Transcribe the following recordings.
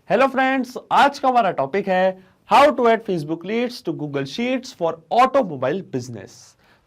Hello friends, आज का हमारा टॉपिक है how to add Facebook leads to Google Sheets for automobile business.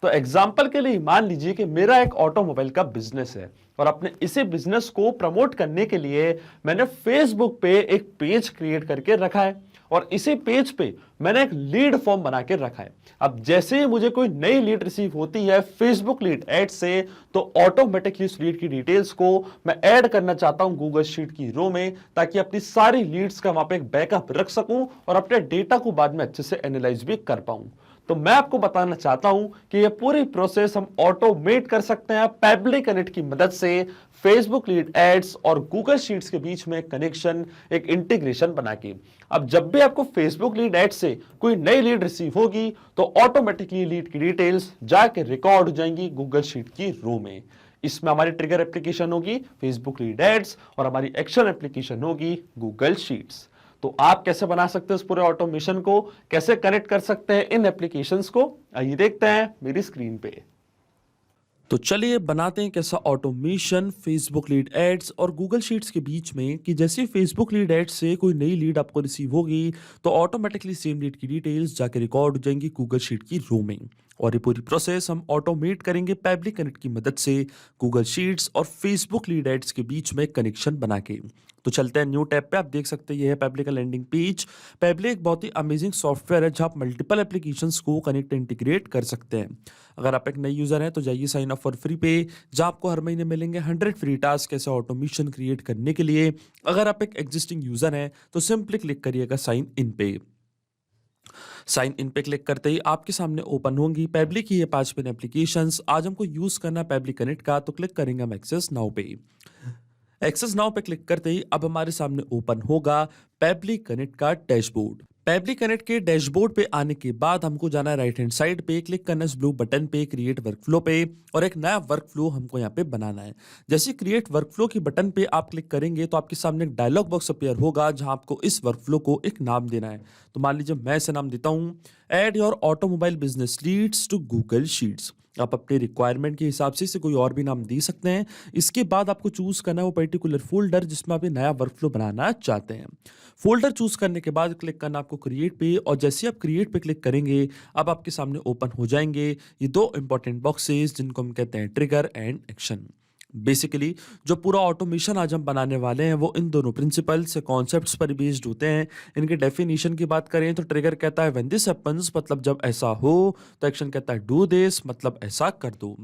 तो एग्जांपल के लिए मान लीजिए कि मेरा एक ऑटोमोबाइल का बिजनेस है और अपने इसी बिजनेस को प्रमोट करने के लिए मैंने फेसबुक पे एक पेज क्रिएट करके रखा है और इसी पेज पे मैंने एक लीड फॉर्म बना के रखा है। अब जैसे ही मुझे कोई नई लीड रिसीव होती है फेसबुक लीड ऐड से, तो ऑटोमेटिकली उस लीड की डिटेल्स को मैं ऐड करना चाहता हूं गूगल शीट की रो में, ताकि अपनी सारी लीड्स का वहां पे एक बैकअप रख सकूं और अपने डेटा को बाद में अच्छे से एनालाइज भी कर पाऊं। तो मैं आपको बताना चाहता हूं कि यह पूरी प्रोसेस हम ऑटोमेट कर सकते हैं पेबली कनेक्ट की मदद से। फेसबुक लीड एड्स और गूगल शीट्स के बीच में कनेक्शन, एक इंटीग्रेशन बना के। अब जब भी आपको फेसबुक लीड एड से कोई नई लीड रिसीव होगी तो ऑटोमेटिकली लीड की डिटेल्स जाके रिकॉर्ड हो जाएंगी गूगल शीट की रो में। इसमें हमारी ट्रिगर एप्लीकेशन होगी फेसबुक लीड एड्स और हमारी एक्शन एप्लीकेशन होगी गूगल शीट्स। तो आप कैसे बना सकते हैं इस पूरे ऑटोमेशन को, कैसे कनेक्ट कर सकते हैं इन एप्लीकेशंस को, आइए देखते हैं मेरी स्क्रीन पे। तो चलिए बनाते हैं कैसा ऑटोमेशन फेसबुक लीड एड्स और गूगल शीट्स के बीच में कि जैसे फेसबुक लीड एड्स से कोई नई लीड आपको रिसीव होगी तो ऑटोमेटिकली सेम लीड की डिटेल्स जाके रिकॉर्ड हो जाएंगी गूगल शीट की रो में। और ये पूरी प्रोसेस हम ऑटोमेट करेंगे पेबली कनेक्ट की मदद से गूगल शीट्स और फेसबुक लीड एड्स के बीच में कनेक्शन बना के। तो चलते हैं न्यू टैब पे। आप देख सकते हैं ये है पेबली का लैंडिंग पेज। पेबली एक बहुत ही अमेजिंग सॉफ्टवेयर है जहां आप मल्टीपल एप्लीकेशंस को कनेक्ट इंटीग्रेट कर सकते हैं। अगर आप एक नई यूजर हैं तो जाइए साइन अप फॉर फ्री पे, जहां आपको हर महीने मिलेंगे 100 फ्री टास्क ऐसे ऑटोमेशन क्रिएट करने के लिए। अगर आप एक एग्जिस्टिंग यूजर हैं तो सिंपली क्लिक करिएगा साइन इन पे। साइन इन पे क्लिक करते ही आपके सामने ओपन होंगी पेबली की ये 5 पिन एप्लीकेशंस। आज हमको यूज करना है पेबली कनेक्ट का, तो क्लिक करेंगे हम एक्सेस नाउ पे। एक्सेस नाउ पे क्लिक करते ही अब हमारे सामने ओपन होगा पेबली कनेक्ट का डैशबोर्ड। पेबली कनेक्ट के डैशबोर्ड पे आने के बाद हमको जाना है राइट हैंड साइड पे, क्लिक करना है इस ब्लू बटन पे क्रिएट वर्कफ्लो पे और एक नया वर्कफ्लो हमको यहाँ पे बनाना है। जैसे क्रिएट वर्कफ्लो की बटन पे आप क्लिक करेंगे तो आपके सामने एक डायलॉग बॉक्स अपीयर होगा जहां आपको इस वर्कफ्लो को एक नाम देना है। तो मान लीजिए मैं इसे नाम देता हूँ add your automobile business leads to Google Sheets. आप अपने रिक्वायरमेंट के हिसाब से इसे कोई और भी नाम दे सकते हैं। इसके बाद आपको चूज करना है वो पर्टिकुलर फोल्डर जिसमें आप ये नया वर्कफ्लो बनाना चाहते हैं। फोल्डर चूज करने के बाद क्लिक करना आपको क्रिएट पे, और जैसे आप क्रिएट पे क्लिक करेंगे अब आपके सामने ओपन हो जाएंगे ये दो इंपॉर्टेंट बॉक्सेस जिनको हम कहते हैं ट्रिगर एंड एक्शन। बेसिकली जो पूरा ऑटोमेशन आज हम बनाने वाले हैं वो इन दोनों प्रिंसिपल से कॉन्सेप्ट्स पर बेस्ड होते हैं। इनके डेफिनेशन की बात करें तो ट्रिगर कहता है व्हेन दिस हैपेंस, मतलब जब ऐसा हो। तो एक्शन कहता है डू दिस, मतलब ऐसा कर दो।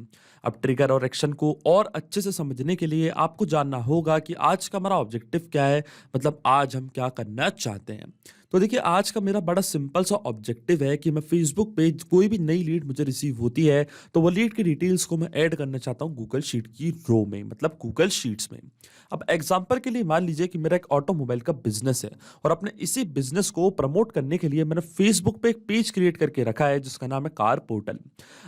अब ट्रिगर और एक्शन को और अच्छे से समझने के लिए आपको जानना होगा कि आज का हमारा ऑब्जेक्टिव क्या है, मतलब आज हम क्या करना चाहते हैं। तो देखिए आज का मेरा बड़ा सिंपल सा ऑब्जेक्टिव है कि मैं फेसबुक पे कोई भी नई लीड मुझे रिसीव होती है तो वो लीड की डिटेल्स को मैं ऐड करना चाहता हूँ गूगल शीट की रो में, मतलब गूगल शीट्स में। अब एग्जांपल के लिए मान लीजिए कि मेरा एक ऑटोमोबाइल का बिजनेस है और अपने इसी बिजनेस को प्रमोट करने के लिए मैंने फेसबुक पे एक पेज क्रिएट करके रखा है जिसका नाम है कार पोर्टल।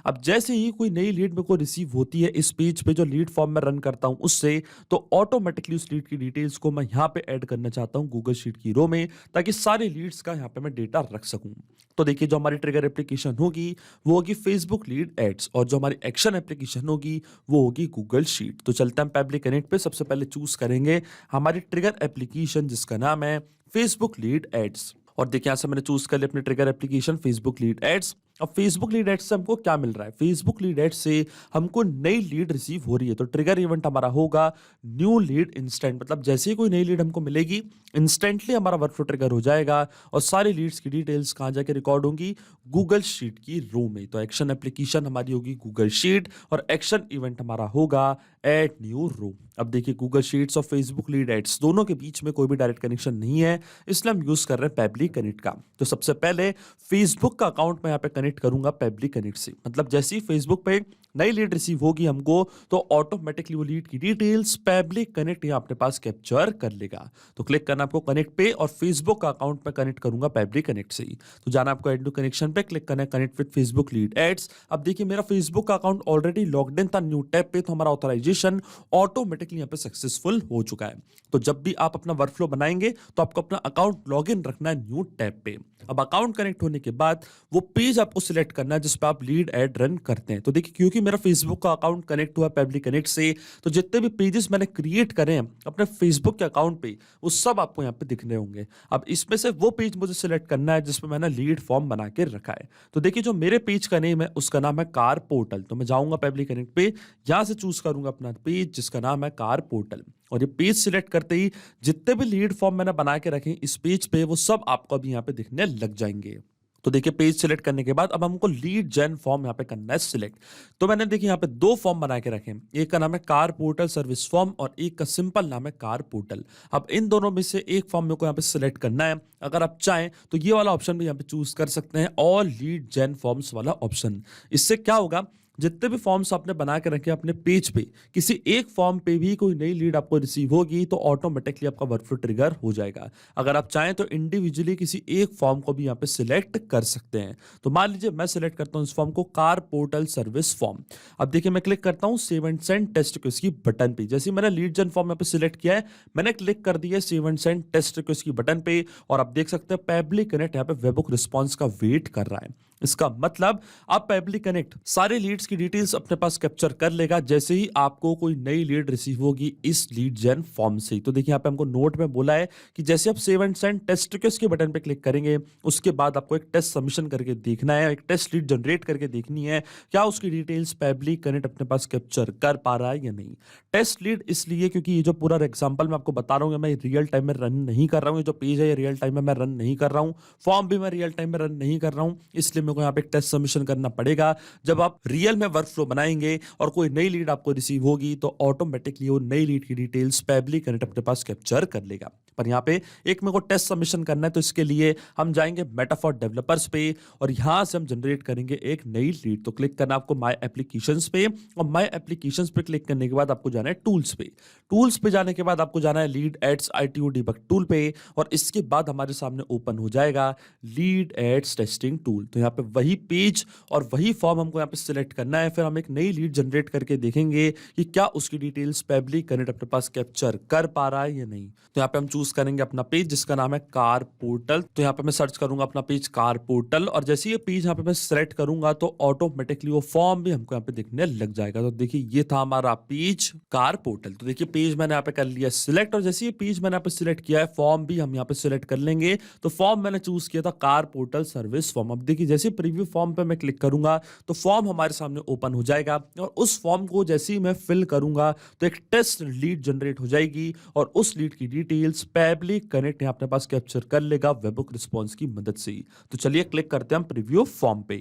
अब जैसे ही कोई नई लीड मेरे को रिसीव होती है इस पेज पे जो लीड फॉर्म में रन करता हूँ उससे, तो ऑटोमेटिकली उस लीड की डिटेल्स को मैं यहाँ पे ऐड करना चाहता हूँ गूगल शीट की रो में, ताकि सारे लीड्स का यहाँ पे मैं डेटा रख सकूं। तो देखिए जो हमारी ट्रिगर एप्लीकेशन होगी वो होगी फेसबुक लीड एड्स और जो हमारी एक्शन एप्लीकेशन होगी वो होगी गूगल शीट। तो चलते हैं पेबली कनेक्ट पे। सबसे पहले चूज करेंगे हमारी ट्रिगर एप्लीकेशन जिसका नाम है फेसबुक लीड एड्स। और देखिए यहां से मैंने चूज कर लिया अपनी trigger application Facebook lead ads. अब फेसबुक लीड एड्स से हमको क्या मिल रहा है, फेसबुक लीड एड्स से हमको नई लीड रिसीव हो रही है तो ट्रिगर इवेंट हमारा होगा न्यू लीड इंस्टेंट, मतलब जैसे ही कोई नई लीड हमको मिलेगी इंस्टेंटली हमारा वर्कफ्लो ट्रिगर हो जाएगा और सारी लीड्स की डिटेल्स कहां जाके रिकॉर्ड होंगी गूगल शीट की रो में। तो एक्शन एप्लीकेशन हमारी होगी गूगल शीट और एक्शन इवेंट हमारा होगा एड न्यू रो। अब देखिए गूगल शीट्स और फेसबुक लीड एड्स दोनों के बीच में कोई भी डायरेक्ट कनेक्शन नहीं है, इसलिए हम यूज कर रहे हैं पेबली कनेक्ट का। तो सबसे पहले फेसबुक का अकाउंट मैं यहाँ पे कनेक्ट करूंगा पेबली कनेक्ट से, मतलब जैसे ही फेसबुक पे नई लीड रिसीव होगी हमको तो ऑटोमेटिकली वो लीड की डिटेल्स पेबली कनेक्ट यहाँ अपने पास कैप्चर कर लेगा। तो क्लिक करना आपको कनेक्ट पे और फेसबुक का अकाउंट में कनेक्ट करूंगा पेबली कनेक्ट से ही। तो जाना आपको एड टू कनेक्शन पे, क्लिक करना है connect with Facebook lead ads. अब देखिए मेरा फेसबुक का अकाउंट ऑलरेडी लॉग्ड इन था न्यू टैब पे, तो हमारा ऑथराइजेशन ऑटोमेटिक ऑटोमेटिकली यहाँ पे सक्सेसफुल हो चुका है। तो जब भी आप अपना वर्कफ्लो बनाएंगे तो आपको अपना अकाउंट लॉगिन रखना है न्यू टैब पे। अब अकाउंट कनेक्ट होने के बाद वो पेज आपको सिलेक्ट करना है जिस पे आप लीड एड रन करते हैं। तो देखिए क्योंकि मेरा फेसबुक का अकाउंट कनेक्ट हुआ है पेबली कनेक्ट से, तो जितने भी पेजेस मैंने क्रिएट करे हैं अपने फेसबुक के अकाउंट पे वो सब आपको यहाँ पे दिख रहे होंगे। अब इसमें से वो पेज मुझे सिलेक्ट करना है जिसमें मैंने लीड फॉर्म बना के रखा है। तो देखिए जो मेरे पेज का नेम है उसका नाम है कार पोर्टल। तो मैं जाऊंगा पेबली कनेक्ट पे, यहाँ से चूज करूंगा अपना पेज जिसका नाम है कार पोर्टल, और ये पेज सिलेक्ट करते ही जितने भी लीड फॉर्म मैंने बना के रखे इस पेज पे वो सब आपको अभी यहाँ पे दिखने लग जाएंगे। तो देखिए पेज सिलेक्ट करने के बाद अब हमको लीड जेन फॉर्म यहाँ पे करना है सिलेक्ट। तो मैंने देखिए यहाँ पे दो फॉर्म बना के रखे हैं, एक का नाम है कार पोर्टल सर्विस फॉर्म और एक का सिंपल नाम है कार पोर्टल। अब इन दोनों में से एक फॉर्म मेरे को यहाँ पे सिलेक्ट करना है। अगर आप चाहें तो ये वाला ऑप्शन भी यहाँ पे चूज कर सकते हैं, ऑल लीड जेन फॉर्म्स वाला ऑप्शन। इससे क्या होगा, जितने भी फॉर्म्स आपने बना के रखे अपने पेज पे, किसी एक फॉर्म पे भी कोई नई लीड आपको रिसीव होगी तो ऑटोमेटिकली आपका वर्कफ्लो ट्रिगर हो जाएगा। अगर आप चाहें तो इंडिविजुअली किसी एक फॉर्म को भी यहाँ पे सिलेक्ट कर सकते हैं। तो मान लीजिए मैं सिलेक्ट करता हूँ इस फॉर्म को कार पोर्टल सर्विस फॉर्म। अब देखिए मैं क्लिक करता हूँ save and send test request की बटन पे। जैसे मैंने लीड जेन फॉर्म यहाँ पे सिलेक्ट किया है, मैंने क्लिक कर दिया save and send test request की बटन पे, और आप देख सकते हैं पेबली कनेक्ट यहाँ पे वेबहुक रिस्पॉन्स का वेट कर रहा है। इसका मतलब आप पेबली कनेक्ट सारे लीड्स की डिटेल्स अपने पास कैप्चर कर लेगा जैसे ही आपको कोई नई लीड रिसीव होगी इस लीड जेन फॉर्म से। तो देखिए यहाँ पे हमको नोट में बोला है कि जैसे आप save and send test request के बटन पे क्लिक करेंगे उसके बाद आपको एक टेस्ट सबमिशन करके देखना है, एक टेस्ट लीड जनरेट करके देखनी है क्या उसकी डिटेल्स पेबली कनेक्ट अपने पास कैप्चर कर पा रहा है या नहीं। टेस्ट लीड इसलिए क्योंकि ये जो पूरा एग्जाम्पल मैं आपको बता रहा हूँ मैं रियल टाइम में रन नहीं कर रहा हूँ, ये जो पेज है ये रियल टाइम में मैं रन नहीं कर रहा हूँ, फॉर्म भी मैं रियल टाइम में रन नहीं कर रहा हूँ, इसलिए मेरे को यहाँ पे एक टेस्ट सबमिशन करना पड़ेगा। जब आप रियल में वर्कफ्लो बनाएंगे और कोई नई लीड आपको रिसीव होगी तो ऑटोमेटिकली वो नई लीड की डिटेल्स पेबली कनेक्ट अपने पास कैप्चर कर लेगा। पर यहाँ पे एक मेरे को टेस्ट सबमिशन करना है, तो इसके लिए हम जाएंगे मेटाफॉर डेवलपर्स पे और यहाँ से हम जनरेट करेंगे एक नई लीड। तो क्लिक करना आपको माय एप्लीकेशंस पे, और माय एप्लीकेशंस पे क्लिक करने के बाद आपको जाना है टूल्स पे। टूल्स पे जाने के बाद आपको जाना है lead ads ITO debug tool पे, और इसके बाद हमारे सामने ओपन हो जाएगा लीड एड्स टेस्टिंग टूल। तो यहाँ पे वही पेज और वही फॉर्म हमको यहाँ पे सिलेक्ट करना है, फिर हम एक नई लीड जनरेट करके देखेंगे कि क्या उसकी डिटेल्स पेबली कनेक्ट अपने पास कैप्चर कर पा रहा है या नहीं। तो यहाँ पे हम चूज करेंगे अपना पेज जिसका नाम है कार पोर्टल। तो यहाँ पे मैं सर्च करूंगा अपना पेज कार पोर्टल, और जैसे ये पेज यहाँ पे मैं सिलेक्ट करूंगा तो ऑटोमेटिकली वो फॉर्म भी हमको यहाँ पे दिखने लग जाएगा। तो देखिए ये था हमारा पेज कार पोर्टल। तो देखिए पेज मैंने यहाँ पे कर लिया सिलेक्ट, और जैसे ये पेज मैंने यहाँ पे सिलेक्ट किया है फॉर्म भी हम यहाँ पे सिलेक्ट कर लेंगे। तो फॉर्म मैंने चूज किया था कार पोर्टल सर्विस फॉर्म। अब देखिए जैसे प्रीव्यू फॉर्म पे मैं क्लिक करूंगा तो फॉर्म हमारे सामने ओपन हो जाएगा, और उस फॉर्म को जैसे ही मैं फिल करूंगा तो एक टेस्ट लीड जनरेट हो जाएगी और उस लीड की डिटेल्स पेबली कनेक्ट यहाँ अपने पास कैप्चर कर लेगा वेबहुक रिस्पॉन्स की मदद से। तो चलिए क्लिक करते हैं हम प्रीव्यू फॉर्म पे।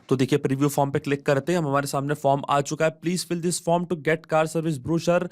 तो देखिए प्रीव्यू फॉर्म पे क्लिक करते हैं, हम हमारे सामने फॉर्म आ चुका है। Please fill this form to get car service brochure.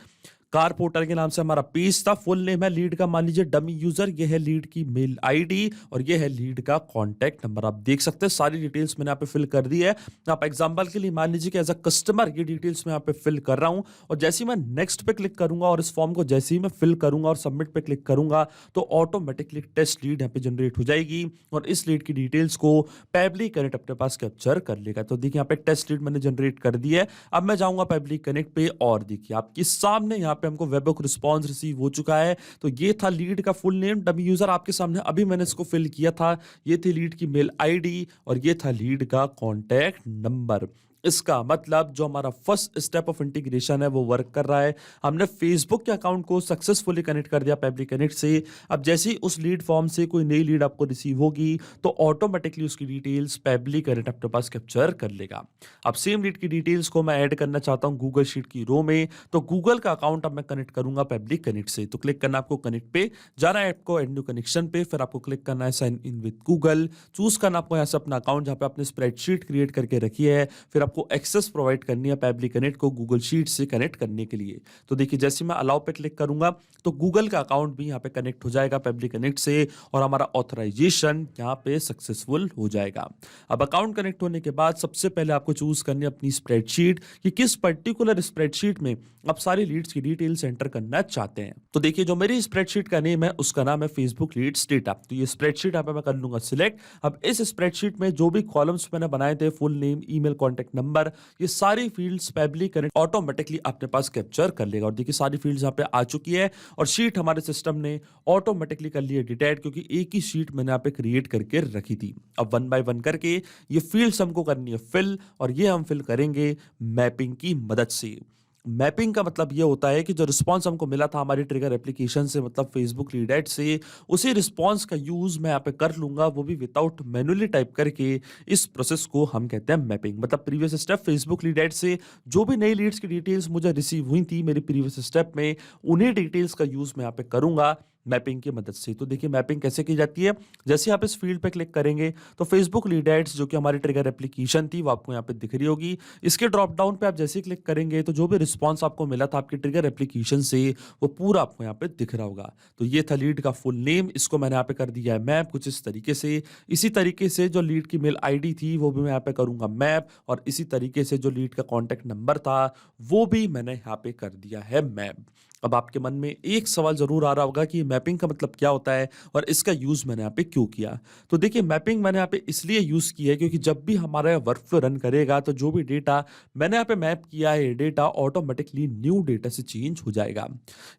Car portal के नाम से हमारा पेज था, फुल नेम है लीड का मान लीजिए डमी यूजर, ये है लीड की मेल आईडी और ये है लीड का कॉन्टैक्ट नंबर। आप देख सकते हैं सारी डिटेल्स मैंने यहाँ पे फिल कर दी है। आप एग्जांपल के लिए मान लीजिए कि एज अ कस्टमर ये डिटेल्स मैं यहाँ पे फिल कर रहा हूँ, और जैसे ही मैं नेक्स्ट पे क्लिक करूंगा और इस फॉर्म को जैसे ही मैं फिल करूंगा और सबमिट पे क्लिक करूंगा तो ऑटोमेटिकली टेस्ट लीड यहाँ पे जनरेट हो जाएगी और इस लीड की डिटेल्स को पेबली कनेक्ट अपने पास कैप्चर कर लेगा। तो देखिए यहाँ पे टेस्ट लीड मैंने जनरेट कर दी है। अब मैं जाऊंगा पेबली कनेक्ट पे और देखिए आपके सामने यहाँ पे हमको वेबहुक रिस्पॉन्स रिसीव हो चुका है। तो ये था लीड का फुल नेम डमी यूजर आपके सामने, अभी मैंने इसको फिल किया था। ये थी लीड की मेल आईडी और ये था लीड का कॉन्टैक्ट नंबर। इसका मतलब जो हमारा फर्स्ट स्टेप ऑफ इंटीग्रेशन है वो वर्क कर रहा है। हमने फेसबुक के अकाउंट को सक्सेसफुली कनेक्ट कर दिया पेबली कनेक्ट से। अब जैसे ही उस लीड फॉर्म से कोई नई लीड आपको रिसीव होगी तो ऑटोमेटिकली उसकी डिटेल्स पेबली कनेक्ट अपने पास कैप्चर कर लेगा। अब सेम लीड की डिटेल्स को मैं ऐड करना चाहता हूं गूगल शीट की रो में, तो गूगल का अकाउंट अब मैं कनेक्ट करूंगा पेबली कनेक्ट से। तो क्लिक करना आपको कनेक्ट पे, जाना है आपको एड न्यू कनेक्शन पे, फिर आपको क्लिक करना है sign in with Google, choose करना आपको यहाँ से अपना अकाउंट जहाँ पे आपने स्प्रेडशीट क्रिएट करके रखी है, फिर आपको एक्सेस प्रोवाइड करनी है पेबली कनेक्ट को गूगल शीट से कनेक्ट करने के लिए। तो देखिए जैसे मैं अलाउ पे क्लिक करूंगा तो गूगल का अकाउंट भी यहाँ पे कनेक्ट हो जाएगा पेबली कनेक्ट से और हमारा ऑथराइजेशन यहाँ पे सक्सेसफुल हो जाएगा। अब अकाउंट कनेक्ट होने के बाद सबसे पहले आपको चूज करनी है अपनी स्प्रेडशीट कि किस पर्टिकुलर स्प्रेडशीट में आप सारी लीड्स की डिटेल्स एंटर करना चाहते हैं। तो देखिए जो मेरी स्प्रेडशीट का नेम है उसका नाम है फेसबुक लीड्स डेटा। तो ये स्प्रेडशीट यहाँ पे मैं कर लूंगा सिलेक्ट। अब इस स्प्रेडशीट में जो भी कॉलम्स मैंने बनाए थे full name, email, contact contact number, ये सारी फील्ड्स पेबली कनेक्ट ऑटोमेटिकली अपने पास कैप्चर कर लेगा। और देखिए सारी फील्ड्स यहाँ पे आ चुकी है और शीट हमारे सिस्टम ने ऑटोमेटिकली कर ली है डिटेक्ट, क्योंकि एक ही शीट मैंने यहाँ पे क्रिएट करके रखी थी। अब वन बाय वन करके ये फील्ड्स हमको करनी है फिल, और ये हम फिल करेंगे मैपिंग की मदद से। मैपिंग का मतलब ये होता है कि जो रिस्पांस हमको मिला था हमारी ट्रिगर एप्लीकेशन से, मतलब फेसबुक लीड एड से, उसी रिस्पांस का यूज मैं यहाँ पे कर लूंगा, वो भी विदाउट मैनुअली टाइप करके। इस प्रोसेस को हम कहते हैं मैपिंग। मतलब previous step Facebook lead add से जो भी नई लीड्स की डिटेल्स मुझे रिसीव हुई थी मेरी प्रीवियस स्टेप में, उन्हीं डिटेल्स का यूज मैं यहाँ पे करूंगा मैपिंग की मदद से। तो देखिए मैपिंग कैसे की जाती है। जैसे आप इस फील्ड पे क्लिक करेंगे तो फेसबुक लीड एड्स जो कि हमारी ट्रिगर एप्लीकेशन थी वो आपको यहाँ पे दिख रही होगी। इसके ड्रॉप डाउन पे आप जैसे ही क्लिक करेंगे तो जो भी रिस्पांस आपको मिला था आपकी ट्रिगर एप्लीकेशन से वो पूरा आपको यहाँ पे दिख रहा होगा। तो ये था लीड का फुल नेम, इसको मैंने यहाँ पे कर दिया है मैप कुछ इस तरीके से। इसी तरीके से जो लीड की मेल आईडी थी वो भी मैं यहाँ पे करूंगा मैप, और इसी तरीके से जो लीड का कॉन्टैक्ट नंबर था वो भी मैंने यहाँ पे कर दिया है मैप। अब आपके मन में एक सवाल जरूर आ रहा होगा कि मैपिंग का मतलब क्या होता है और इसका यूज मैंने यहाँ पे क्यों किया। तो देखिए मैपिंग मैंने यहाँ पे इसलिए यूज किया है क्योंकि जब भी हमारा वर्कफ्लो रन करेगा तो जो भी डेटा मैंने यहाँ पे मैप किया है, डेटा ऑटोमेटिकली न्यू डेटा से चेंज हो जाएगा।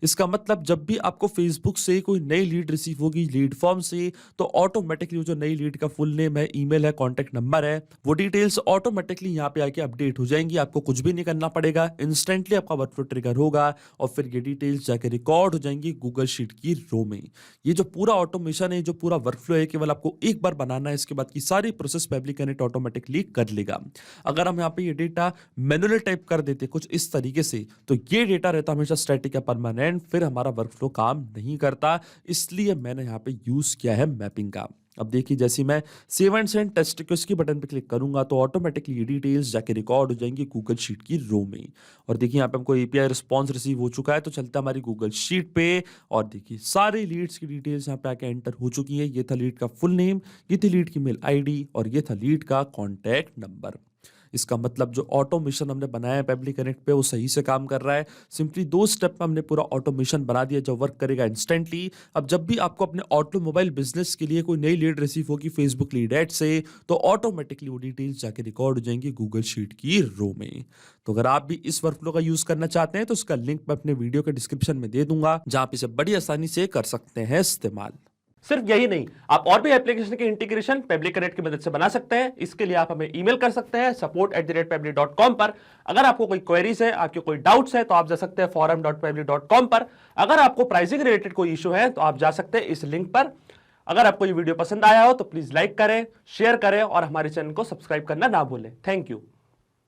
इसका मतलब जब भी आपको फेसबुक से कोई नई लीड रिसीव होगी लीड फॉर्म से, तो ऑटोमेटिकली जो नई लीड का फुल नेम है, ईमेल है, कॉन्टैक्ट नंबर है, वो डिटेल्स ऑटोमेटिकली यहाँ पे आके अपडेट हो जाएंगी। आपको कुछ भी नहीं करना पड़ेगा, इंस्टेंटली आपका वर्कफ्लो ट्रिगर होगा और फिर ये डिटेल्स जाके रिकॉर्ड हो जाएंगी गूगल शीट की रो में। ये जो पूरा ऑटोमेशन है, जो पूरा वर्कफ्लो है, केवल आपको एक बार बनाना है, इसके बाद की सारी प्रोसेस पेबली कनेक्ट ऑटोमेटिकली कर लेगा। अगर हम यहाँ पे ये डेटा मैनुअली टाइप कर देते कुछ इस तरीके से, तो ये डेटा रहता हमेशा स्टैटिक या परमानेंट, फिर हमारा वर्कफ्लो काम नहीं करता। इसलिए मैंने यहाँ पे यूज किया है मैपिंग का। अब देखिए जैसे मैं save and send test request की बटन पे क्लिक करूंगा तो ऑटोमेटिकली ये डिटेल्स जाके रिकॉर्ड हो जाएंगी गूगल शीट की रो में। और देखिए यहाँ पे हमको एपीआई रिस्पांस रिसीव हो चुका है, तो चलता है हमारी गूगल शीट पे। और देखिए सारी लीड्स की डिटेल्स यहाँ पे आके एंटर हो चुकी है। ये था लीड का फुल नेम, ये थी लीड की मेल आईडी, और ये था लीड का कॉन्टैक्ट नंबर। इसका मतलब जो ऑटोमेशन हमने बनाया है पेबली कनेक्ट पे वो सही से काम कर रहा है। सिंपली 2 स्टेप में हमने पूरा ऑटोमेशन बना दिया जो वर्क करेगा इंस्टेंटली। अब जब भी आपको अपने ऑटोमोबाइल बिजनेस के लिए कोई नई लीड रिसीव होगी फेसबुक लीड एड से, तो ऑटोमेटिकली वो डिटेल्स जाके रिकॉर्ड हो जाएंगी गूगल शीट की रो में। तो अगर आप भी इस वर्कफ्लो का यूज करना चाहते हैं तो उसका लिंक मैं अपने वीडियो के डिस्क्रिप्शन में दे दूंगा, जहां आप इसे बड़ी आसानी से कर सकते हैं इस्तेमाल। सिर्फ यही नहीं, आप और भी एप्लीकेशन के इंटीग्रेशन पेबली कनेक्ट की मदद से बना सकते हैं। इसके लिए आप हमें ईमेल कर सकते हैं support@pebly.com पर। अगर आपको कोई क्वेरीज है, आपके कोई डाउट्स है, तो आप जा सकते हैं forum.pebly.com पर। अगर आपको प्राइसिंग रिलेटेड कोई इशू है तो आप जा सकते हैं इस लिंक पर। अगर आपको ये वीडियो पसंद आया हो तो प्लीज लाइक करें, शेयर करें और हमारे चैनल को सब्सक्राइब करना ना भूलें। Thank you.